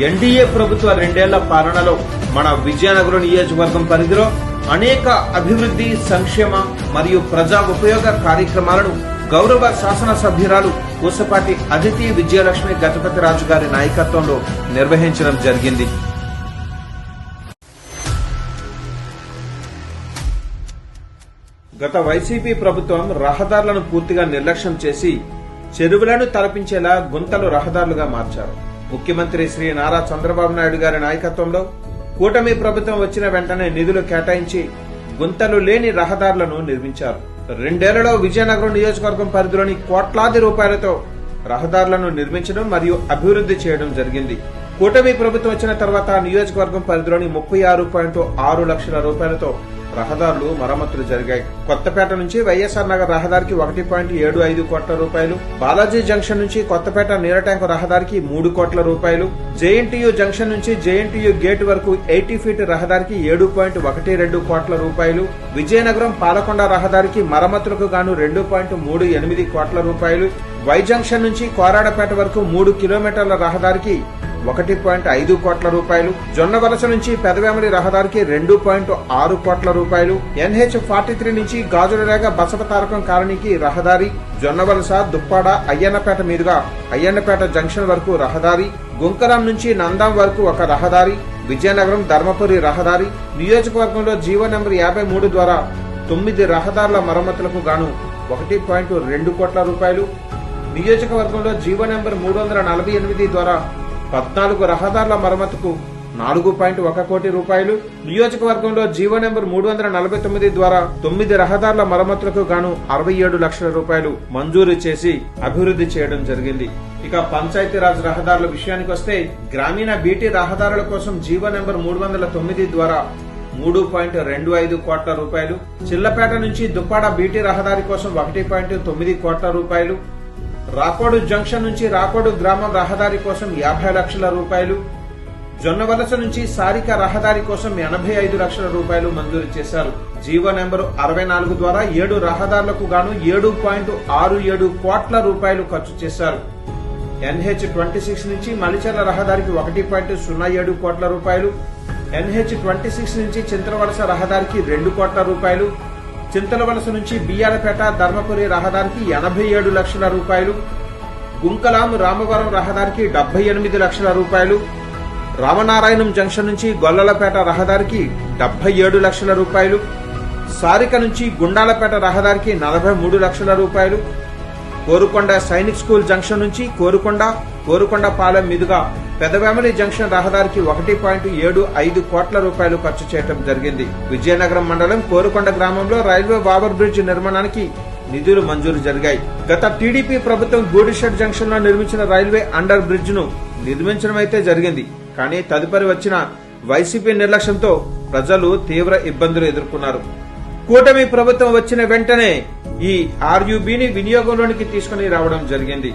NDA ప్రభుత్వ 2 ఏళ్ల పాలనలో మన విజయనగరం నియోజకవర్గం పరిధిలో అనేక అభివృద్ధి, సంక్షేమ మరియు ప్రజా ఉపయోగ కార్యక్రమాలను గౌరవ శాసనసభ్యురాలు పూసపాటి అదితి విజయలక్ష్మి గజపతిరాజు గారి నాయకత్వంలో నిర్వహించడం జరిగింది. గత వైసీపీ ప్రభుత్వం రహదారులను పూర్తిగా నిర్లక్ష్యం చేసి చెరువులను తలపించేలా గుంతలు రహదారులుగా మార్చారు. ముఖ్యమంత్రి శ్రీ నారా చంద్రబాబు నాయుడు గారి నాయకత్వంలో కూటమి ప్రభుత్వం వచ్చిన వెంటనే నిధులు కేటాయించి గుంతలు లేని రహదారులను నిర్మించారు. 2 ఏళ్లలో విజయనగరం నియోజకవర్గం పరిధిలోని కోట్లాది రూపాయలతో రహదారులను నిర్మించడం మరియు అభివృద్ధి చేయడం జరిగింది. కూటమి ప్రభుత్వం వచ్చిన తర్వాత నియోజకవర్గం పరిధిలోని 36.6 లక్షల రూపాయలతో రహదారులు మరమ్మతులు జరిగాయి. కొత్తపేట నుంచి వైఎస్ఆర్ నగర్ రహదారికి 1.75 కోట్ల రూపాయలు, బాలాజీ జంక్షన్ నుంచి కొత్తపేట నీరట్యాంకు రహదారికి 3 కోట్ల రూపాయలు, జేఎన్టీయూ జంక్షన్ నుంచి జేఎన్టీయూ గేట్ వరకు 80 ఫీట్ రహదారికి 7.12 కోట్ల రూపాయలు, విజయనగరం పాలకొండ రహదారికి మరమ్మతులకు గాను 2.38 కోట్ల రూపాయలు, వై జంక్షన్ నుంచి కోరాడపేట వరకు 3 కిలోమీటర్ల రహదారికి 1.5 కోట్ల రూపాయలు, జొన్నవలస నుంచి పెదవేమలి రహదారికి 2.6 కోట్ల రూపాయలు, NH43 నుంచి గాజులరేగ బసవతారకం కాలనీకి రహదారి, జొన్నవలస దుప్పాడ అయ్యన్నపేట మీదుగా అయ్యన్నపేట జంక్షన్ వరకు రహదారి, గుంకరాం నుంచి నందాం వరకు ఒక రహదారి, విజయనగరం ధర్మపురి రహదారి, నియోజకవర్గంలో జీవో నెంబర్ 53 ద్వారా 9 రహదారుల మరమ్మతులకు గాను 1.2 కోట్ల రూపాయలు, నియోజకవర్గంలో జీవో నెంబర్ 348 ద్వారా 14 రహదారుల మరమ్మతుకు 4.1 కోటి రూపాయలు, నియోజకవర్గంలో జీవో నెంబర్ 349 ద్వారా 9 రహదారుల మరమ్మతులకు గాను 67 లక్షల రూపాయలు మంజూరు చేసి అభివృద్ధి చేయడం జరిగింది. ఇక పంచాయతీరాజ్ రహదారుల విషయానికి వస్తే గ్రామీణ బీటీ రహదారుల కోసం జీవో నెంబర్ 309 ద్వారా 3.25 కోట్ల రూపాయలు, చిల్లపేట నుంచి దుప్పాడ బీటీ రహదారి కోసం 1.9 కోట్ల రూపాయలు, రాకోడు జంక్షన్ నుంచి రాకోడు గ్రామం రహదారి కోసం 50 లక్షల రూపాయలు, జొన్నవలస నుంచి సారిక రహదారి కోసం 85 లక్షల రూపాయలు మంజూరు చేశారు. జీవో నెంబరు 64 ద్వారా 7 రహదారులకు గాను 7.67 కోట్ల రూపాయలు ఖర్చు చేశారు. NH26 నుంచి మలిచెర్ల రహదారికి 1.07 కోట్ల రూపాయలు, NH26 నుంచి చింతలవలస రహదారికి 2 కోట్ల రూపాయలు, చింతలవలస నుంచి బియ్యాలపేట ధర్మపురి రహదారికి 87 లక్షల రూపాయలు, గుంకలాం రామవరం రహదారికి 78 లక్షల రూపాయలు, రామనారాయణం జంక్షన్ నుంచి గొల్లలపేట రహదారికి 77 లక్షల రూపాయలు, సారిక నుంచి గుండాలపేట రహదారికి 43 లక్షల రూపాయలు, కోరుకొండ సైనిక్ స్కూల్ జంక్షన్ నుంచి కోరుకొండ పాలెం మీదుగా పెదవేమలి జంక్షన్ రహదారికి 1.75 కోట్ల రూపాయలు ఖర్చు చేయడం జరిగింది. విజయనగరం మండలం కోరుకొండ గ్రామంలో రైల్వే ఓవర్ బ్రిడ్జ్ నిర్మాణానికి నిధులు మంజూరు జరిగాయి. గత టీడీపీ ప్రభుత్వం గూడిషెడ్ జంక్షన్ లో నిర్మించిన రైల్వే అండర్ బ్రిడ్జ్ ను నిర్మించడం అయితే జరిగింది. కానీ తదుపరి వచ్చిన వైసీపీ నిర్లక్ష్యంతో ప్రజలు తీవ్ర ఇబ్బందులు ఎదుర్కొన్నారు. కూటమి ప్రభుత్వం వచ్చిన వెంటనే ఈ RUBని వినియోగంలోనికి తీసుకుని రావడం జరిగింది.